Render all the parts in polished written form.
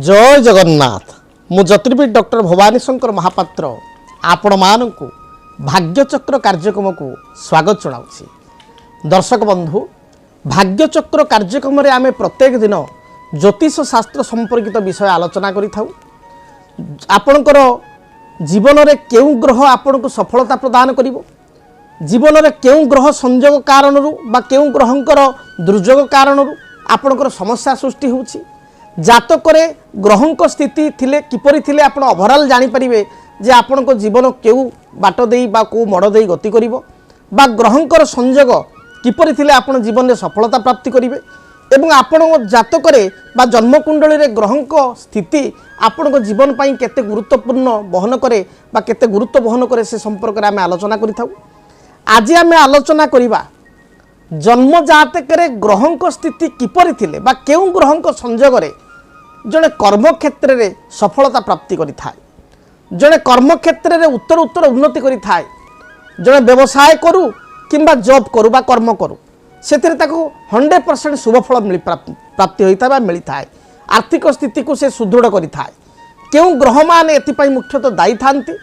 जय जगन्नाथ मु ज्योतिर्विद डॉक्टर भवानी शंकर महापात्र आपण मानकु भाग्यचक्र कार्यक्रम को स्वागत जनाऊँगी। दर्शक बंधु भाग्यचक्र कार्यक्रम रे आमे प्रत्येक दिन ज्योतिष शास्त्र संपर्कित विषय आलोचना करिथाउ। आपणकर जीवन रे केउ ग्रह आपनको सफलता प्रदान करिवो, जीवन रे केउ ग्रह संयोग कारणरू बा केउ ग्रहंकर दुर्योग कारणरू आपणकर समस्या सृष्टि होउछि। जातक ग्रहंक स्थिति थिले किपरि थिले आपण ओवरऑल जानि परिबे जे आपणको जीवन केउ बाट देई बा को मड़ देई गति करिवो बा ग्रहंकर संयोग किपरि थिले आपण जीवन में सफलता प्राप्ति करिवे एवं आपण जातक बा जन्मकुंडली रे ग्रहंक स्थिति आपण जीवन पाई केते गुरुत्वपूर्ण बहन करे बा केते गुरुत्व बहन करे से संपर्क रे आमे आलोचना करिथाउ। आज आमे आलोचना करिबा जन्म जातक रे ग्रहंक स्थिति किपरि थिले बा केउ ग्रहंक संयोग रे जड़े कर्म क्षेत्र रे सफलता प्राप्ति करि थाए, जड़े कर्म क्षेत्र रे उत्तर उत्तर उन्नति करि थाए, जड़े व्यवसाय करू किंबा जॉब करू बा कर्म करू सेथिरे ताको 100% शुभ फल मिली प्राप्ति होइता बा मिली थाए, आर्थिक स्थिति को से सुदृढ़ करि थाए। केउ ग्रह माने एथिपाई मुख्यतः दायी थांती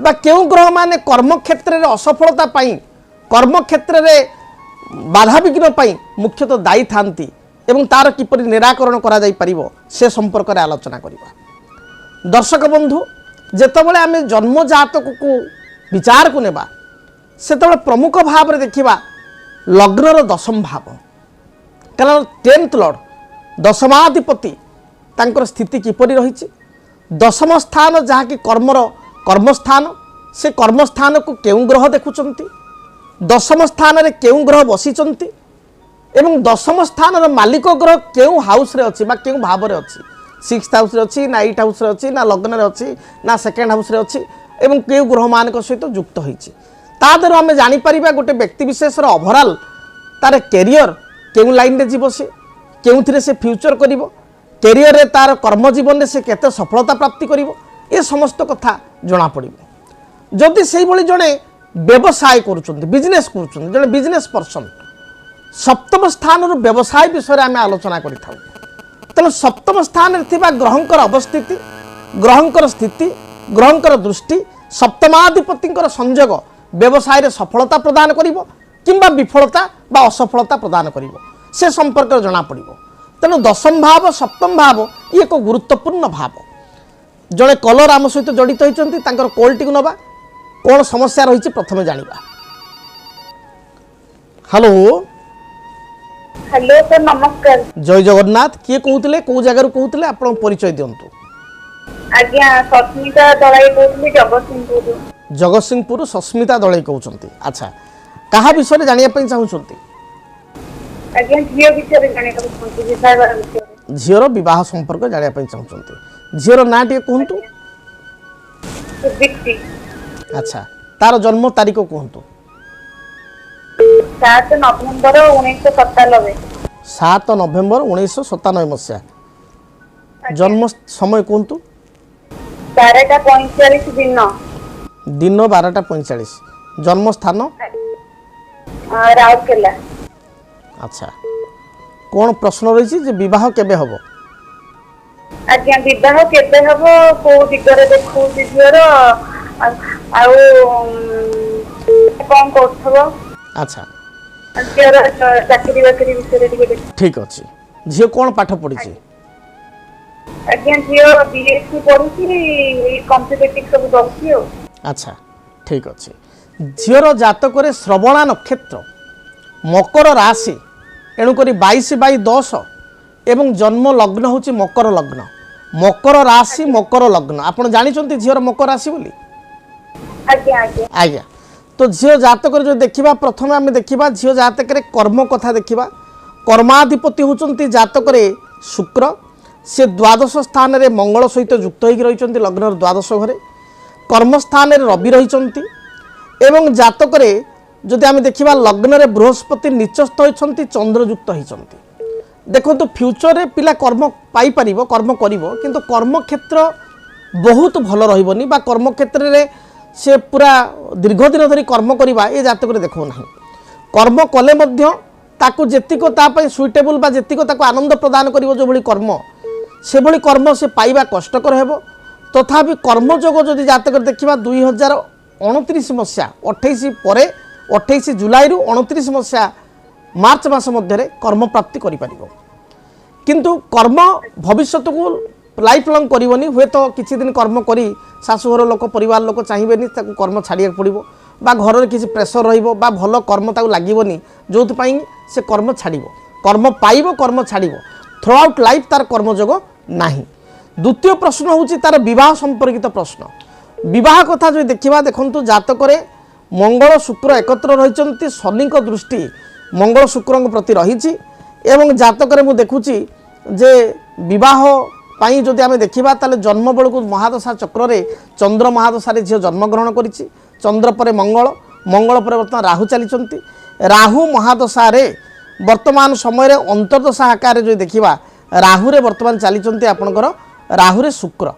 बा केउ ग्रह माने कर्म क्षेत्र रे असफलता पाई कर्म क्षेत्र रे बाधा विघ्न पाई मुख्यतः दायी थांती एवं तार किपरि निराकरण करा जाई परिबो से संपर्क रे आलोचना करिबा। दर्शक बंधु जेतबेले आमे जन्म जातक को विचार को नेबा सेतबेले प्रमुख भाव रे देखिबा लग्नर दशम भाव, कारण 10th लॉर्ड दशमाधिपति तांकर स्थिति किपरि रहिछि। दशम स्थान जहा कि कर्मस्थान से कर्मस्थान को केउ ग्रह देखुचंती, दशम स्थान रे केउ ग्रह बसिचंती एवं दशम स्थान मालिक ग्रह केउ हाउस रे अछि बा केउ भाव रे अछि, 6th हाउस रे अछि ना 8th हाउस रे अछि ना लग्न रे अछि ना 2nd हाउस रे अछि एवं केउ ग्रह मानक सहित युक्त होइछि। ता दर आमे जानि परिबा गोटे व्यक्ति विशेष रो ओवरऑल तार कैरियर केउ लाइन रे जीवो, से केउथिरे से फ्यूचर करिवो, कैरियर रे तार कर्म जीवन रे से केते सफलता प्राप्ति करिवो ए समस्त कथा जणा पड़िबो। जदि सेहि भली जणे व्यवसाय करूचंती बिजनेस करूचंती जणे बिजनेस पर्सन सप्तम स्थान व्यवसाय विषय आम आलोचना करिथाउ। तेणु सप्तम स्थान रे थिबा ग्रहंकर अवस्थिति ग्रहंकर स्थिति ग्रहंकर दृष्टि सप्तमाधिपतिंकर संयोग व्यवसाय रे सफलता प्रदान करिवो किंबा विफलता बा असफलता प्रदान करिवो से संपर्क जना पड़िवो। तेणु दशम भाव सप्तम भाव ये एक गुरुत्वपूर्ण भाव। जड़े कलर आम सहित जड़ित होइचंती तांकर क्वालिटी को नबा कौन समस्या रही प्रथम जानिबा। हेलो हेलो सर नमस्कार। जय जगन्नाथ किए कहते कौ जगार कहते आप परिचय दिंतु। आज्ञा सस्मिता दलाई कहते जगतसिंहपुर। जगतसिंहपुर सस्मिता दलाई कहते। अच्छा कहा विषय जानिया चाहूँगी? आज्ञा झियो विषय जानिया चाहूँगी। झीर विवाह संपर्क जानिया चाहूँगी। झीर ना टे कहतु। दीप्ति। अच्छा तार जन्म तारीख कहतु? 7 नवंबर 1997। 7 नवंबर 1997 मसीहा। जन्म समय कहतु? 12:45 दिन। दिन 12:45। जन्म स्थान? राउरकेला। अच्छा कौन प्रश्न रही जे विवाह केबे हबो? आज्ञा विवाह केबे हबो को दिगरे देखौ झियोर आउ कौन करथबो? अच्छा चाकरी बाकरी विषय ठीक अच्छे। झील कौन पाठ पढ़ी? आज्ञा झियो बीएससी पढ़ुची कॉम्पिटिटिव सब दउची। अच्छा ठीक अच्छे। झीर जातक श्रवणा नक्षत्र मकर राशि एणुक 22/10 एवं जन्म लग्न हूँ मकर लग्न, मकर राशि मकर लग्न। आप जानी झीर मकर राशि बोली? आज्ञा तो झील जातक जो देखा प्रथम आम देखा झील जातक कर्म कथा देखा। कर्माधिपति होती जातक शुक्र, से द्वादश स्थान में मंगल सहित युक्त होती लग्न द्वादश घरे। कर्मस्थान रवि रही एवं जातक जदि आम देखा लग्न रे बृहस्पति निचस्थ होती चंद्र युक्त होती। देखो फ्यूचर रे पिला कर्म पाई परिबो कर्म करिवो किंतु कर्म क्षेत्र बहुत भल रहिबोनी बा कर्म क्षेत्र रे से पूरा दीर्घ दिन धरी कर्म करवा ये जातक देखो ना। कर्म कले मध्य ताकू जेतिको तापई सुइटेबल बा जेतिको ताकू आनंद प्रदान करिवो जो भली कर्म सेभली कर्म से पाइबा कष्टकर हेबो। तथापि कर्मयोग जदि जातक देखा 2029 मसीहा 28 पर 28 जुलाई 29 मसीहा मार्च मास मध्य कर्म प्राप्ति करिपारिबो। किंतु कर्म भविष्य को लाइफ लंग करनी हुए तो किसी दिन कर्म करी शाशुघर लोक परिवार लोक चाहिए कर्म छाड़िया पड़ो बा घर किसी प्रेसर रहिबो बा भल कर्म ताकू लागोनी जो से कर्म छाड़िबो कर्म पाइबो कर्म छाड़िबो थ्रू आउट लाइफ तार कर्मयोग नाही। द्वितीय प्रश्न होची तार विवाह संपर्कित प्रश्न। विवाह कथा जो देखा देखु जातक मंगल शुक्र एकत्र रही शनि दृष्टि मंगल शुक्र प्रति रही एवं जातक मु देखुची जे विवाह पाई जदि आम देखा ताले जन्म बेलू महादशा चक्र रे चंद्र महादशा झील जन्मग्रहण करिछि। चंद्र पर मंगल मंगल पर बर्तमान राहु चली राहु महादशा रे वर्तमान समय अंतर्दशा आकार जो देखा राहु रे वर्तमान चली आपणकर राहु रे शुक्र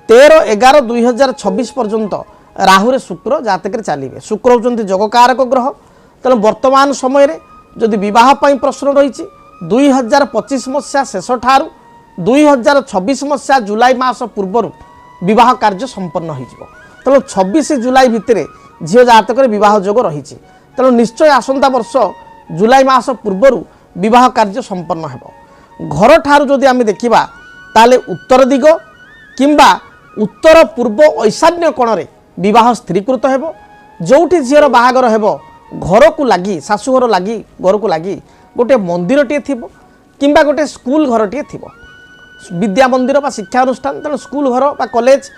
13/11/2026 पर्यंत राहु रे शुक्र जातक चलिए। शुक्र होउछन्ति जगकारक ग्रह। तेणु वर्तमान समय जदि विवाह पाई प्रश्न रही 2025 मसीहा शेष ठारू 2026 मसीहा जुलाई मास पूर्वर विवाह कार्य संपन्न हो। तेणु 26 जुलाई भितर झील जातक विवाह योग रही। तेणु निश्चय आसंता वर्ष जुलाई मास पूर्वर विवाह कार्य संपन्न हो। घर ठारू जदि आम देखा ताले उत्तर दिग किंबा उत्तर पूर्व ईशान्य कोण रे विवाह स्थिरीकृत हो। जोठी झीर बाहागर हेबो घर को लगी शाशुघर लगी घर को लगी गोटे मंदिर टे थिबो किंबा गोटे स्कूल घर टे थिबो विद्या मंदिर बा शिक्षा अनुष्ठान। तेणु स्कूल घर बा कॉलेज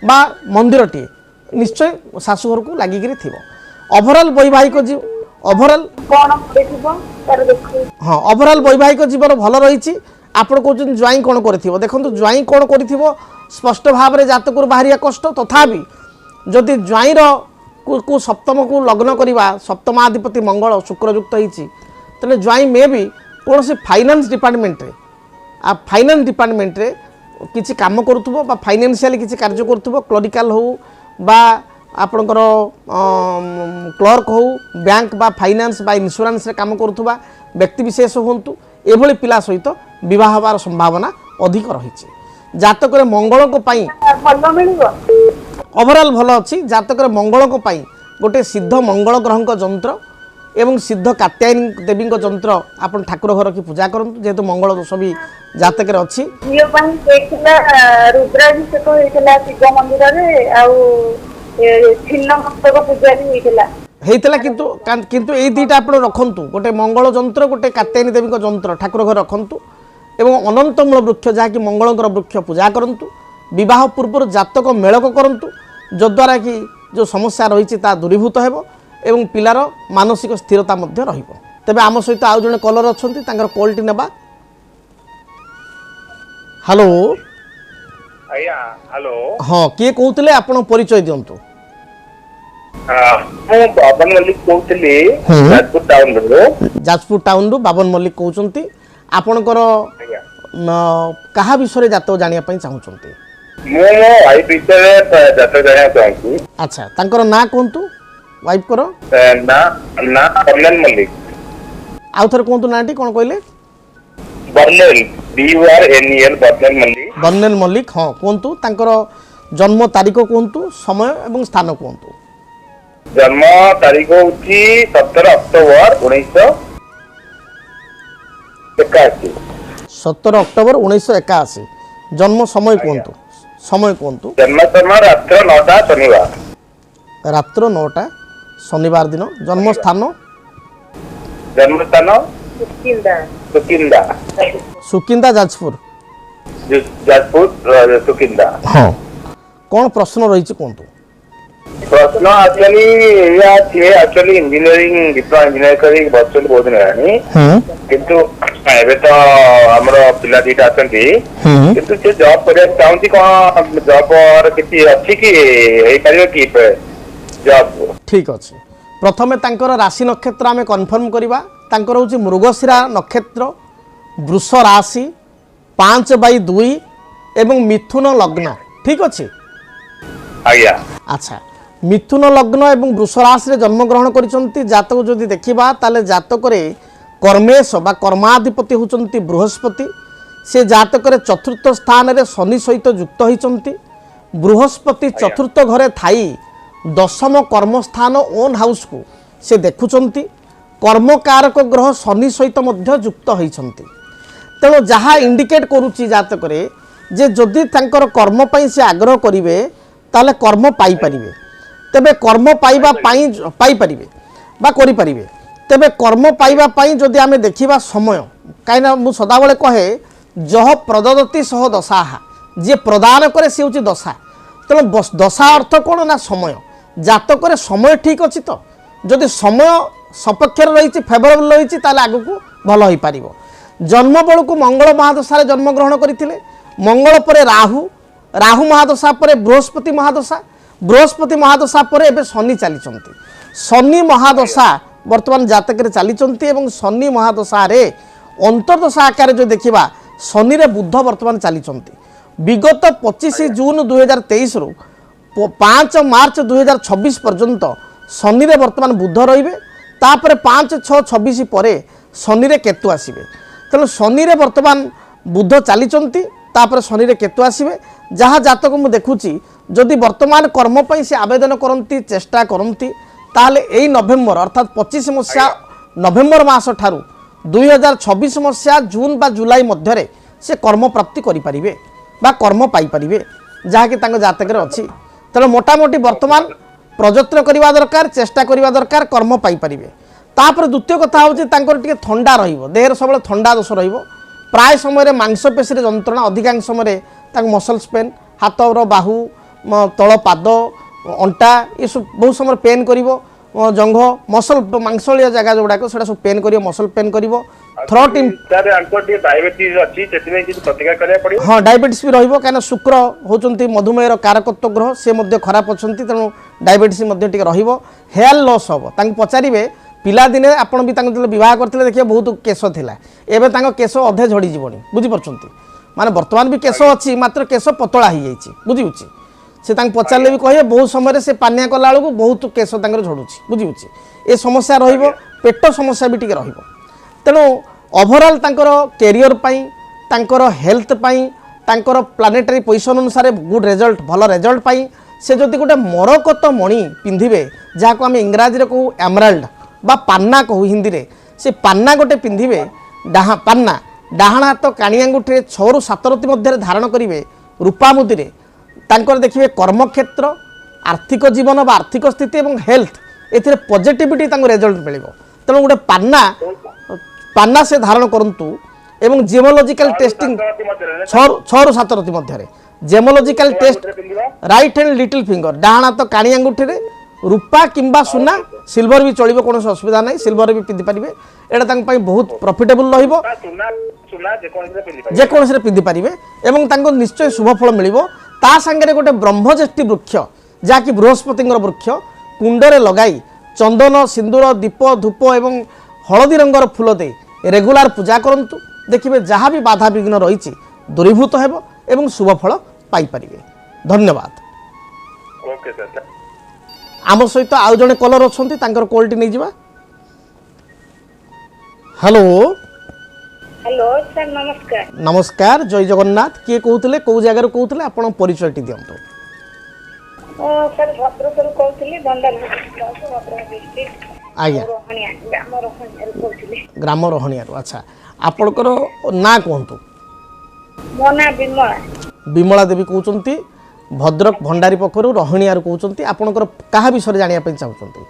बा मंदिर टे निश्चय शाशुघर को लगिक थिबो। ओवरऑल वैवाहिक जीवन ओवरऑल हाँ ओवरऑल वैवाहिक जीवन भल रही। आपण कहते ज्वाई कौन कर देखो ज्वाई कौन कर स्पष्ट भाव में जातक बाहरिया कष्ट। तथापि जदि ज्वाईर को सप्तम को लग्न करवा सप्तमाधिपति मंगल शुक्रयुक्त होती तेज ज्वाई मे भी कौन से फाइनान्स डिपार्टमेंट रे फाइनान्स डिपार्टमेंट रे किसी काम करुथुबो बा फाइनेंशियल किसी कार्य करुथुबो क्लरिकल हो बा आपणकर क्लर्क हो बैंक बा फाइनान्स बा इंश्योरेंस रे काम करुथुबा व्यक्ति विशेष होंतु एभली पिला सहित विवाह होवार संभावना अधिक रही। जातक मंगल को पाई ओवरऑल भल अच्छी। जातक मंगल को पाई गोटे सिद्ध मंगल ग्रह जंत्र एवं सिद्ध कात्यायनी देवी जंत्र आप ठाकुर घर की पूजा करूँ जेहेतु मंगल दोष भी जातक अच्छी। रुद्राभिषेक होइतला शिव मंदिर रे आ छिन्न मस्तक पूजा भी होइतला किंतु ए दुईटा आप रखु गोटे मंगल जंत्र गोटे कात्यायनी देवी जंत्र ठाकुर घर रखु एवं अनंत मूल वृक्ष जहाँकि मंगलकर वृक्ष पूजा करूँ। विवाह पूर्व जातक मेलक करूँ जद्वारा कि जो समस्या रही दूरीभूत हो एवं पिलार मानसिक स्थिरता रहिबो। तेबे आम सहित आउ जने कलर अछंती तांकर कॉलटी नेबा। हेलो आया हेलो हाँ किए कहते आपण परिचय दिंतु। बाबन मल्लिक कहते जाजपुर टाउन रो जाजपुर टाउन रो बाबन मल्लिक कहउचंती आपणकर कहा विषय जातक जानिया पई चाहुचंती। मो वाइफ विषय जातक जानिया चाहूँ। अच्छा तांकर ना कहंतु वाइफ करो ना ना बर्नल मल्लिक आउ थर कहंतु नाटी कोन कहले बर्नल BURNEL बर्नल मल्लिक बर्नल मल्लिक हाँ कहंतु तांकर जन्म तारीख कहंतु समय एवं स्थान कहंतु। जन्म तारीख होची 17 अक्टोबर 1981 17 अक्टोबर 1981 जन्म समय कहंतु समय कहंतु। जन्म समय रात्र 9टा शनिवार रात्र 9टा शनिवार दिन। जन्म स्थान सुकिंदा जाजपुर सुकिंदा। हाँ कौन प्रश्न रही कहतु। प्रश्न एक्चुअली इंजीनियरिंग डिप्लोमा इंजीनियर करी वर्चुअल बहुत दिन हेलानी किंतु एबे तो हमरो पिला दीटा अछंती किंतु से जॉब करिया चाहूची कोन जॉब और किछि अछि कि एई परियो कि जॉब। ठीक अच्छे प्रथमे तांकर राशि नक्षत्र आमे कन्फर्म करवा। तांकर होची मृगशिरा नक्षत्र वृष राशि 5/2 एवं मिथुन लग्न। ठीक अच्छे आज्ञा। अच्छा मिथुन लग्न एवं वृष राशि रे जन्म ग्रहण करिसंती। जातक जदि देखिबा ताले जातक रे कर्मेश बा कर्माधिपति होचंती बृहस्पति से जातक चतुर्थ स्थान में शनि सहित युक्त होती बृहस्पति चतुर्थ घरे थाई दशम कर्मस्थान ओन हाउस को से देखुंट कर्मकारक ग्रह शनि सहित युक्त होती तेणु जहाँ इंडिकेट करुच्ची जातक जे जदि तांकर कर्म पाई से आग्रह करेंगे ताले कर्म पाई परिबे तेबे कर्म पाइबा पाई परिबे बा करि परिबे तेबे कर्म पाइबा पाई जदि आमे देखिबा समय काइना मु सदाबले कहे जह प्रददति सह दशाहा जे प्रदान करे से होची दशा तेणु दशा अर्थ कौन ना समय जातक समय ठीक अच्छी तो जदि समय सपक्ष रही फेवरेबल रही आग को भल हो पार जन्म बेलू को मंगल महादशा जन्म ग्रहण करते मंगल पर राहु राहु महादशा पर बृहस्पति महादशा पर एबे शनि चली शनि महादशा वर्तमान जातक चली शनि महादशा रे अंतर्दशा आकार जो देखा शनि रे बुध वर्तमान चली विगत 25 जून 2023 रु 5 मार्च 2026 पर्यंत शनि रे वर्तमान बुध रहिबे तापर 5-6-26 पर शनि रे केतु आसीबे तेणु शनि रे वर्तमान बुध चली तापर शनि रे केतु आसीबे जहाँ जातक मु देखुची जदि वर्तमान कर्म पई से आवेदन करंती चेष्टा करंती ताले एई नवेम्बर अर्थात 25 मसिया नवेम्बर मास ठारू 2026 मसिया जून बा जुलाई मध्य से कर्म प्राप्ति करि परिबे बा कर्म पाई परिबे जहाँ कि तांको जातक रे अछि तेणु मोटामोटी वर्तमान प्रयत्न करवा दरकार चेष्टा करवा दरकार कर्म पाई परिबे तापर द्वितीय कथा होची तांकर टिके ठंडा रहिबो देहर सबले ठंडा दोष रहिबो प्राय समय मांसपेशी जंत्रणा अधिकांश समय मसल्स पेन हाथर बाहु तल पाद अंटा ये सब बहुत समय पेन करिवो जंघ मसल मांसलिया जगह जोड़ाक से सब पेन करिवो मसल पेन करिवो थ्रोट हाँ डायबिटीज भी रहिबो काना शुक्र होचंती मधुमेह कारकत्व ग्रह से मध्य खराब अछंती तेणु डायबिटीज मध्य टिके रहिबो हेयर लॉस हम तांको पचारिबे पिला दिने आपण भी तांको विवाह करथिले देखिए बहुत केश थिला एबे तांको केश अधे झड़ी जीवनी बुझी परछंती माने वर्तमान भी केश अच्छी मात्र केश पतला हो जाइए बुझी से पचारे भी कहे बहुत समय से पानिया कला बेलू बहुत केश झड़ुची बुझी ये समस्या रहिबो पेट समस्या भी टिके रहिबो तेणु ओवरऑल तांकर कैरियर पाई तांकर हेल्थ पाई तांकर प्लानेटरी पोजिशन अनुसार गुड रिजल्ट भल रिजल्ट पाई से जदि गोटे मरकत मणि पिंधिबे जहाँ को आम इंग्राजी रे कहू एमराल्ड बा पान्ना कहू हिंदी रे से पान्ना गोटे पिंधिबे पान्ना डाहाण हाथ काणी आंगुठी 6 ରୁ 7 रति मध्य धारण करेंगे रूपा मुदी तांकर देखिए कर्मक्षेत्र आर्थिक जीवन बा आर्थिक स्थिति और हेल्थ ए पॉजिटिविटी रिजल्ट मिल तेणु गोटे पान्ना से धारण करंतु एवं जेमोलॉजिकल टेस्टिंग 6 ରୁ 7 रति मध्य gemological test right hand little finger डाहाण हाथ काणी आंगुठी रूपा किंबा सुना सिल्वर भी चलिबो कोनो असुविधा नहीं सिल्वर भी पिंधि पारिबे एटा तांग पई बहुत प्रॉफिटेबल रहिबो जे कोनसे पिंधि पारिबे एवं तांको निश्चय शुभ फल मिलिबो ता संगे गोटे ब्रह्मज्येष्ठी वृक्ष जाकि बृहस्पतिंगर वृक्ष कुंडरे लगाई चंदन सिंदूर दीप धूप एवं हलदी रंगर फूल दे रेगुलार पूजा करंतु देखिबे जहाँ भी बाधा विघ्न रही दूरीभूत हेबो एवं शुभ फल पाई परिबे धन्यवाद ओके सर आम सहित आउ जड़े कलर अच्छा तांकर क्वालिटी नहीं जावा हेलो हेलो सर नमस्कार नमस्कार जय जगन्नाथ किए कहते कौ जगार कहते आपण परिचय टी दिंतु सर भद्रकरू कहूली भद्रक डिस्ट्रिक्ट आज्ञा ग्राम रोहणिया अच्छा आपणकर ना कहतु मो ना विमला विमला देवी कहते भद्रक भंडारी पक्षर रोहणियार कहते आपणकर क्या विषय जानापी चाहते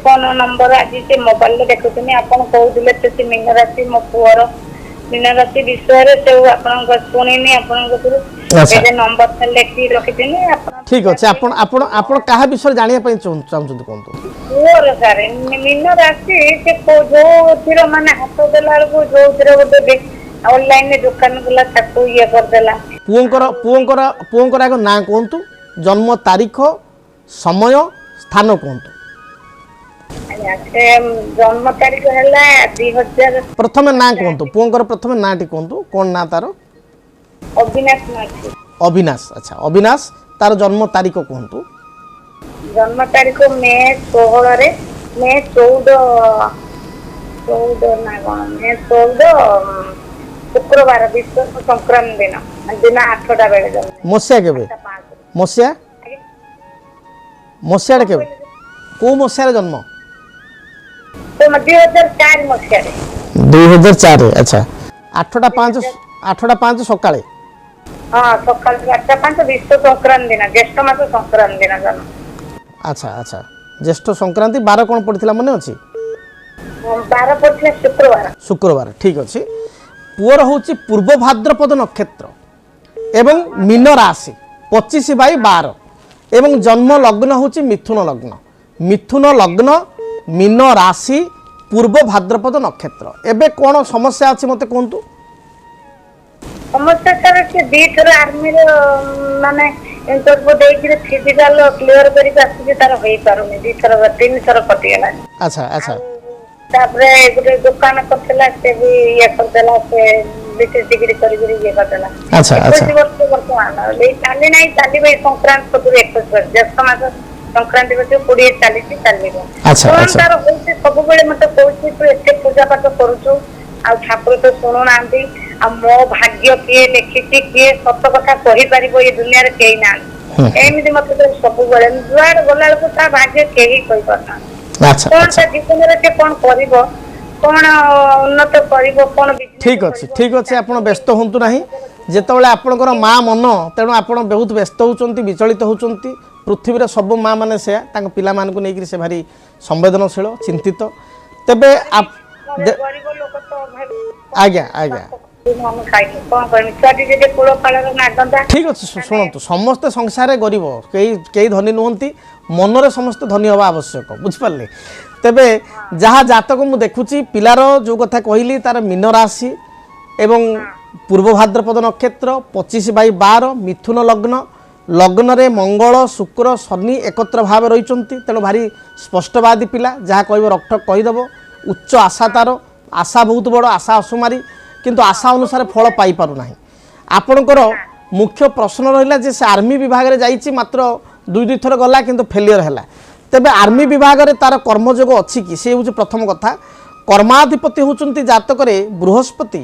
फोन नंबर आज से मोबाइल देखुनी आप कहते मीन राशि मो पुअर मीन राशि विषय शुणी नंबर लिखी रखी ठीक अच्छे आप क्या विषय जानापी चाहते कहतु पुअर सर मीन राशि जो माने हाथ देला जो गोटे ऑनलाइन दुकान गला ताको ये कर देला पुओंकर आग ना कहतु जन्म तारीख समय स्थान कहतु जन्म तारीख है 2000 प्रथम ना कहतु पुओंकर प्रथम ना टी कहतु कौन ना तार अविनाश माछी अविनाश अच्छा अविनाश तार जन्म तारीख कहतु जन्म तारीख मे 16 रे मे 14 14 ନା କଣ ମେ 14 ଶୁକ୍ରବାର ବିଶ୍ୱ ସଂକ୍ରାନ୍ତି ଦିନ ଦିନ 8ଟା ବେଳେ ଯାଉ ମସିହା କେବେ ମସିହା ମସିହାରେ କେବେ କେଉଁ ମସିହାରେ ଜନ୍ମ 2004 ମସିହାରେ 2004 ଆଚ୍ଛା 8ଟା 5 ସକାଳେ ହଁ ସକାଳ 8ଟା 5 ବିଶ୍ୱ ସଂକ୍ରାନ୍ତି ଦିନ ଜ୍ୟେଷ୍ଠ ମାସ ସଂକ୍ରାନ୍ତି ଦିନ ଜନ୍ମ ଆଚ୍ଛା ଆଚ୍ଛା ଜ୍ୟେଷ୍ଠ ସଂକ୍ରାନ୍ତି ବାର କ'ଣ ପଡ଼ିଥିଲା ମନେ ଅଛି 12 ପଡିଥିଲା ଶୁକ୍ରବାର ଶୁକ୍ରବାର ଠିକ୍ ଅଛି ପୁଅର ହେଉଛି ପୂର୍ବ ଭାଦ୍ରପଦ ନକ୍ଷତ୍ର ଏବଂ ମୀନ ରାଶି 25/12 ଏବଂ ଜନ୍ମ ଲଗ୍ନ ହେଉଛି ମିଥୁନ ଲଗ୍ନ ମୀନ ରାଶି ପୂର୍ବ ଭାଦ୍ରପଦ ନକ୍ଷତ୍ର ଏବେ କ'ଣ ସମସ୍ୟା ଅଛି ମୋତେ କୁହନ୍ତୁ ସମସ୍ୟା ତାର ସେ ଦିଥର ଆର୍ମିର ମାନେ ଇଣ୍ଟରଭ୍ୟୁ ଦେଇକି ଫିଜିକାଲ କ୍ଲିୟର କରିକି ଆସିକି ତାର ହେଇପାରୁନି 3 ଥର କଟିଗଲାଣି ଆଚ୍ଛା ଆଚ୍ଛା ତାପରେ ଗୋଟେ ଦୋକାନ କରିଥିଲା ସେ ବି ଇଏ କରିଦେଲା ସେ ବିଶେଷ ଡିଗ୍ରୀ କରିକି ଇଏ କରିଦେଲା ଆଚ୍ଛା ଆଚ୍ଛା 21 ବର୍ଷ ବର୍ତ୍ତମାନ ଚାଲି ନାହିଁ ଚାଲିବ ଏଇ ସଂକ୍ରାନ୍ତି କତୁରୁ 21 ବର୍ଷ ଜ୍ୟେଷ୍ଠ ମାସ ସଂକ୍ରାନ୍ତି କତୁରୁ 20 ଚାଲିଛି ଚାଲିବ ଆଚ୍ଛା କଣ ଆଚ୍ଛା ତାର ହଉଛି ସବୁବେଳେ ମତେ କହୁଛି ତୁ ଏତେ ପୂଜା ପାଠ କରୁଛୁ ଆଉ ଠାକୁର ତ ଶୁଣୁନାହାନ୍ତି ଆଉ ମୋ ଭାଗ୍ୟ କିଏ ଲେଖିଛି କିଏ ସତ କଥା କହିପାରିବ ଏ ଦୁନିଆରେ କେହି ନାହାନ୍ତି ଏମିତି ମତେ ସବୁବେଳେ ଯୁଆଡେ ଗଲା ବେଳକୁ ତା ଭାଗ୍ୟ କେହି କହିପାରୁନାହାନ୍ତି ଆଚ୍ଛା କଣ ଆଚ୍ଛା ତା ଜୀବନରେ ସେ କଣ କରିବ କଣ ଉନ୍ନତ କରିବ କଣ ଠିକ୍ ଅଛି ଆପଣ ବ୍ୟସ୍ତ ହୁଅନ୍ତୁ ନାହିଁ ଯେତେବେଳେ ଆପଣଙ୍କର ମା ମନ ତେଣୁ ଆପଣ ବହୁତ ବ୍ୟସ୍ତ ହେଉଛନ୍ତି ବିଚଳିତ ହେଉଛନ୍ତି ପୃଥିବୀରେ ସବୁ ମା ମାନେ ସେୟା ତାଙ୍କ ପିଲାମାନଙ୍କୁ ନେଇକରି ସେ ଭାରି ସମ୍ବେଦନଶୀଳ ଚିନ୍ତିତ ତେବେ ଗରିବ ଲୋକ ତ ଆଜ୍ଞା ଆଜ୍ଞା ଠିକ୍ ଅଛି ଶୁଣନ୍ତୁ ସମସ୍ତେ ସଂସାରରେ ଗରିବ କେହି ଧନୀ ନୁହନ୍ତି ମନରେ ସମସ୍ତେ ଧନୀ ହେବା ଆବଶ୍ୟକ ବୁଝିପାରିଲେ ତେବେ ଯାହା ଜାତକ ମୁଁ ଦେଖୁଛି ପିଲାର ଯେଉଁ କଥା କହିଲି ତାର ମୀନ ରାଶି ଏବଂ ପୂର୍ବ ଭାଦ୍ରପଦ ନକ୍ଷତ୍ର 25/12 ମିଥୁନ ଲଗ୍ନରେ ମଙ୍ଗଳ ଶୁକ୍ର ଶନି ଏକତ୍ର ଭାବେ ରହିଛନ୍ତି ତେଣୁ ଭାରି ସ୍ପଷ୍ଟବାଦୀ ପିଲା ଯାହା କହିବ ରକ୍ଠକ କହିଦେବ ଉଚ୍ଚ ଆଶା ତାର ଆଶା ବହୁତ ବଡ଼ ଆଶା ଅସୁମାରୀ କିନ୍ତୁ ଆଶା ଅନୁସାରେ ଫଳ ପାଇପାରୁନାହିଁ ଆପଣଙ୍କର ମୁଖ୍ୟ ପ୍ରଶ୍ନ ରହିଲା ଯେ ସେ ଆର୍ମି ବିଭାଗରେ ଯାଇଛି ମାତ୍ର 2 ଥର ଗଲା କିନ୍ତୁ ଫେଲିୟର ହେଲା ତେବେ ଆର୍ମି ବିଭାଗରେ ତାର କର୍ମଯୋଗ ଅଛି କି ସେ ହେଉଛି ପ୍ରଥମ କଥା କର୍ମାଧିପତି ହେଉଛନ୍ତି ଜାତକରେ ବୃହସ୍ପତି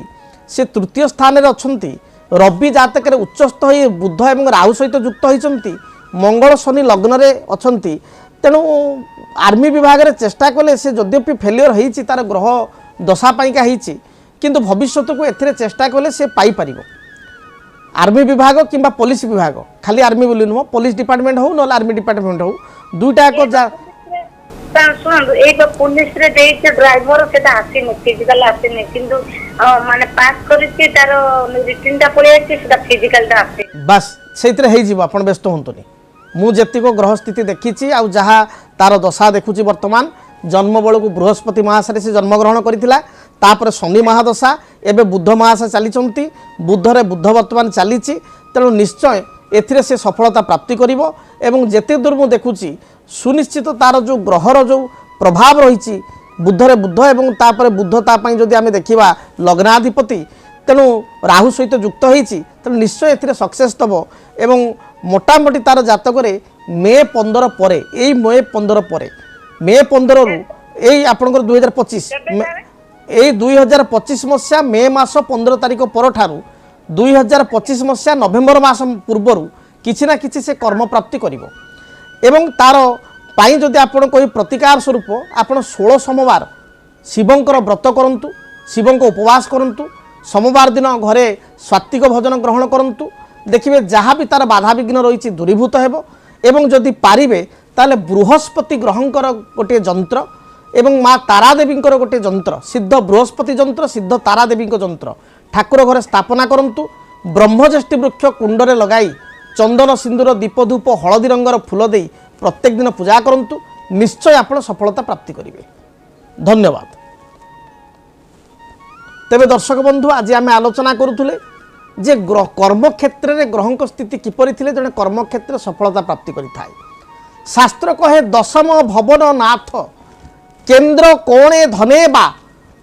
ସେ ତୃତୀୟ ସ୍ଥାନରେ ଅଛନ୍ତି ରବି ଜାତକରେ ଉଚ୍ଚସ୍ଥ ହୋଇ ବୁଧ ଏବଂ ରାହୁ ସହିତ ଯୁକ୍ତ ହୋଇଛନ୍ତି ମଙ୍ଗଳ ଶନି ଲଗ୍ନରେ ଅଛନ୍ତି ତେଣୁ ଆର୍ମି ବିଭାଗରେ ଚେଷ୍ଟା କଲେ ସେ ଯଦ୍ୟପି ଫେଲିୟର ହେଇଛି ତାର ଗ୍ରହ ଦଶା ପାଇଁକା ହେଇଛି କିନ୍ତୁ ଭବିଷ୍ୟତକୁ ଏଥିରେ ଚେଷ୍ଟା କଲେ ସେ ପାଇପାରିବ आर्मी विभाग किंबा पुलिस विभाग खाली आर्मी बोली नुह पुलिस डिपार्टमेंट हो ना आर्मी डिपार्टमेंट हो दुईटा शुणु ये पुलिस रे देइचे ड्राइवर सेटा आसीनी फिजिकल आसीनी किंतु माने पास करिछि तार रिटन टा पळि आछि सेटा फिजिकल टा आसी बस सेइतरे हेइ जिवो आपण व्यस्त होंतुनी मु जेतिको ग्रह स्थिति देखिछि आ जहा तार दशा देखुछि वर्तमान जन्म बेलू बृहस्पति महाशय से जन्मग्रहण करथिला तापर शनि महादशा एबे बुध महाशय चली बुधरे बुध वर्तमान चली तेणु निश्चय एथिरे से सफलता प्राप्ति करिवो एवं जेते दूर मु देखुछि सुनिश्चित तार जो ग्रहर जो प्रभाव रही बुधरे बुध एवं तापर बुध तापाई जदि आमे देखिबा लग्नाधिपति तेणु राहु सहित युक्त होईछि तेणु निश्चय एथिरे सक्सेस दबो एवं मोटामोटी तार जातकरे मे 15 परे एई मे 15 रु एई आपनकर 2025 एई 2025 मसिया मे मास 15 तारिख पर ठारू 2025 मसिया नवेम्बर मास पूर्वर किछि ना किछि से कर्म प्राप्ति करिवो एवं तार पाई जदि आपण कोई प्रतिकार स्वरूप आपण 16 सोमवार शिवंकर व्रत करंतु शिवंक उपवास करंतु सोमवार दिन घरे सात्विक भोजन ग्रहण करंतु देखिबे जहाँ भी तार बाधा विघ्न रही दूरीभूत हेबो एवं जदि पारिबे ताले बृहस्पति ग्रहंकर गोटे जंत्र एवं माँ तारादेवींकर गोटे जंत्र सिद्ध बृहस्पति जंत्र सिद्ध तारादेवी जंत्र ठाकुर घरे स्थापना करंतु ब्रह्मज्येष्ठी वृक्ष कुंडरे लगाई चंदन सिंदूर दीप धूप हलदी रंगर फूल दे प्रत्येक दिन पूजा करंतु निश्चय आपण सफलता प्राप्ति करिवे। धन्यवाद। तेबे दर्शक बंधु आज आम आलोचना करुले जे कर्म क्षेत्र में ग्रहंक स्थिति किपरि थिले जने कर्म क्षेत्र सफलता प्राप्ति करिथाय। शास्त्र कहे दशम भवन नाथ केन्द्र कोणे धने बा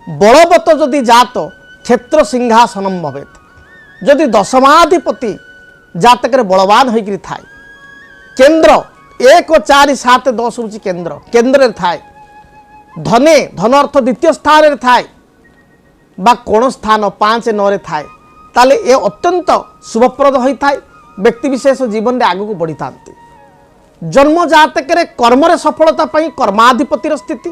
बलवत जदि जात क्षेत्र सिंहासनम भवेत। जदि दशमाधिपति जातक बलवान होकर थाए केन्द्र 1 4 7 10 हूँ केन्द्र केन्द्र थाए ଧନେ ଧନ ଅର୍ଥ ଦ୍ୱିତୀୟ ସ୍ଥାନରେ ଥାଏ বা কোণ স্থান 5-9 থাকে তাহলে এ অত্যন্ত শুভপ্রদ হয়ে থাকে ব্যক্তিবিশেষ জীবনে আগুক বড়ি থাকে জন্ম জাতকের কর্মরে সফলতা পাই কর্মাধিপতির স্থিতি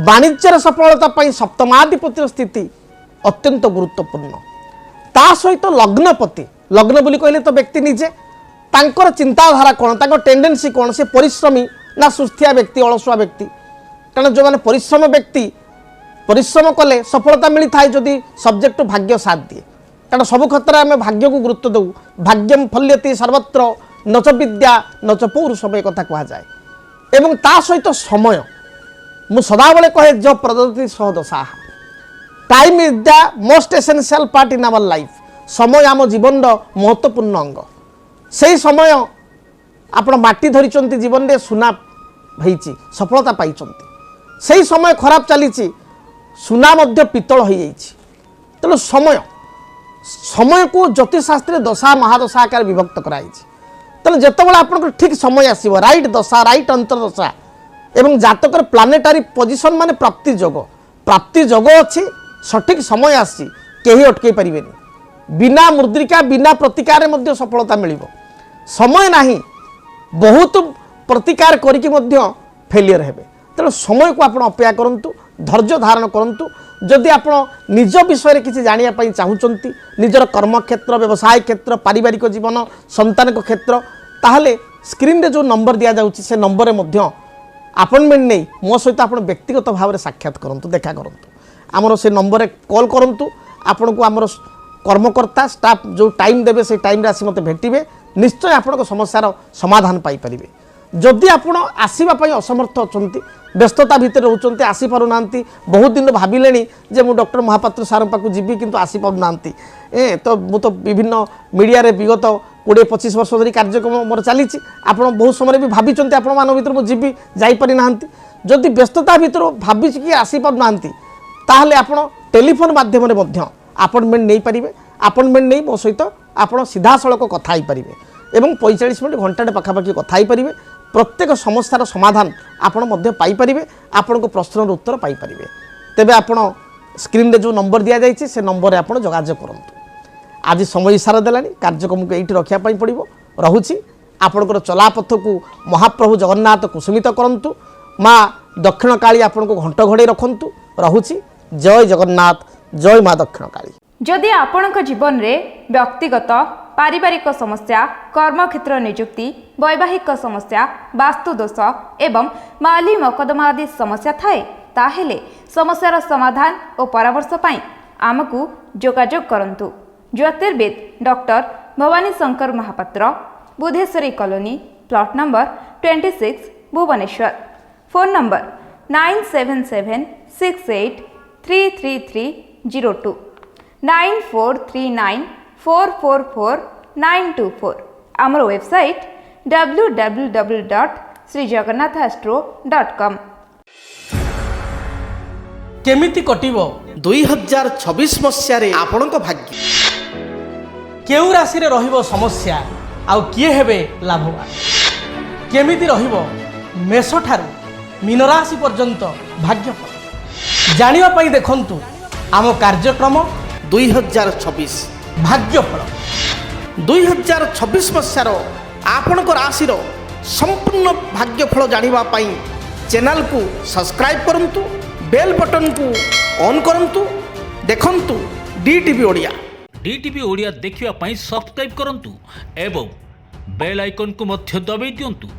বাণিজ্যের সফলতা পাই সপ্তমাধিপতির স্থিতি অত্যন্ত গুরুত্বপূর্ণ তা সহিত লগ্নপতি লগ্ন বলি কহিলে তো ব্যক্তি নিজে তাঙ্কর চিন্তাধারা কোণ তাঙ্কর টেন্ডেন্সি কোণ সে পরিশ্রমী না সুস্থিয়া ব্যক্তি অলসুয়া ব্যক্তি কারণ যে পরিশ্রম ব্যক্তি परिश्रम कले सफलता मिली थाए जदि सब्जेक्ट भाग्य साथ दिए कारण सब क्षेत्र में भाग्य को गुरुत्व दऊ भाग्यम फल्यति सर्वत्र नच विद्या नच पौरुषम एक कथा कहुए एवं ता सहित समय मु सदाबले कहे जो प्रदत्ति सह दशा time is the most essential part in our life समय आम जीवन महत्वपूर्ण अंग से समय आपण माटी धरी जीवन में सुना होती सफलता पाई से समय खराब चली सुना मध्य पितल हो तेणु समय समय को ज्योतिषशास्त्र दशा महादशा आकार विभक्त कराई तेणु जितेबाला आप ठीक समय आसो राइट दशा राइट अंतर्दशा एवं जातक प्लानेटारी पोजिशन माने प्राप्ति जोग अच्छी सठिक समय आसी कहीं अटकई पारे बिना मुद्रिका बिना प्रतिकार मध्य सफलता मिल समय नहीं बहुत प्रतिकार करके फेलियर हेबे तेणु समय को आप अपेक्षा करूँ धैर्य धारण करूँ जदि आप निज विषय किसी जानापी चाहूँगी निजर कर्मक्षेत्र व्यवसाय क्षेत्र पारिवारिक जीवन संतान क्षेत्र ताहले स्क्रीन रे जो नंबर दि जाऊँगी से नंबर में अपॉइंटमेंट नहीं मो सहित आप व्यक्तिगत भाव में साक्षात करूँ देखा करूँ आमर से नंबर कॉल करूँ आपन को आमर कर्मकर्ता स्टाफ जो टाइम देवे से टाइम आसी मत भेटे निश्चय आपण समस्यार समाधान पाइपर जदि आपण आसवाई असमर्थ अच्छा व्यस्तता भितर रोच आसी पार ना बहुत दिन भाविले जे मु डॉक्टर महापात्र सार पाक जीवी किंतु आसी पार ना तो मु तो विभिन्न मीडिया रे विगत 20-25 वर्ष धरी कार्यक्रम मोर चली आपड़ बहुत समय भी भाभी आपण मान भर मुझी जापारी ना जदि व्यस्तता भितर भावी कि आसी पार ना ताहले आपण टेलीफोन माध्यम अपॉइंटमेंट नहीं पारे अपॉइंटमेंट नहीं मो सहित आप सीधा सड़क कथा हो पारे एवं 45 मिनट घंटा पाखापाखि कथा हो पारे प्रत्येक समस्यार समाधान आपण पाइपर आपण को प्रश्नर उत्तर पाइपर तेबे आपण स्क्रीन रे जो नंबर दि जाइए से नंबर आप जोगाजोग करूँ आज समय इशारा देलानी कार्यक्रम को ये रखापी पड़ो रोची आपणकर चलापथ को महाप्रभु जगन्नाथ कुसुमित करूँ माँ दक्षिण काली आपण को घंट घोड़े रखु रोची जय जगन्नाथ जय माँ दक्षिण काली जदि आपणक जीवन रे व्यक्तिगत पारिवारिक समस्या कर्मक्षेत्र नियुक्ति वैवाहिक समस्या वास्तुदोष एवं माली मकदमा आदि समस्या थाए ताहेले समस्यार समाधान और परामर्श पाई आमको जोगाजोग करंतु ज्योतिर्विद doctor Bhabani Shankar Mahapatra Budheswari colony plot number 26 Bhubaneswar phone number 9776833302 9439444924 आमर वेबसाइट www.srijagannathastro.com केमिति कटिबो 2026 मसियारे आपणको भाग्य केउ राशि रे रहिबो समस्या आउ किए हेबे लाभवान केमिति रहिबो मेष ठारू मीन राशि पर्यंत भाग्यफल जानिबा पई देखंतु आम कार्यक्रम 2026 भाग्यफल 2026 मसियार आपणको राशि रो संपूर्ण भाग्यफल जानिबा पई चैनल को सब्सक्राइब करंतु बेल बटन को ऑन करंतु देखंतु डीटीवी ओडिया डीटीवी ओडिया देखिवा पई सब्सक्राइब करंतु एवं बेल आइकन को मध्य दबाई दियंतु।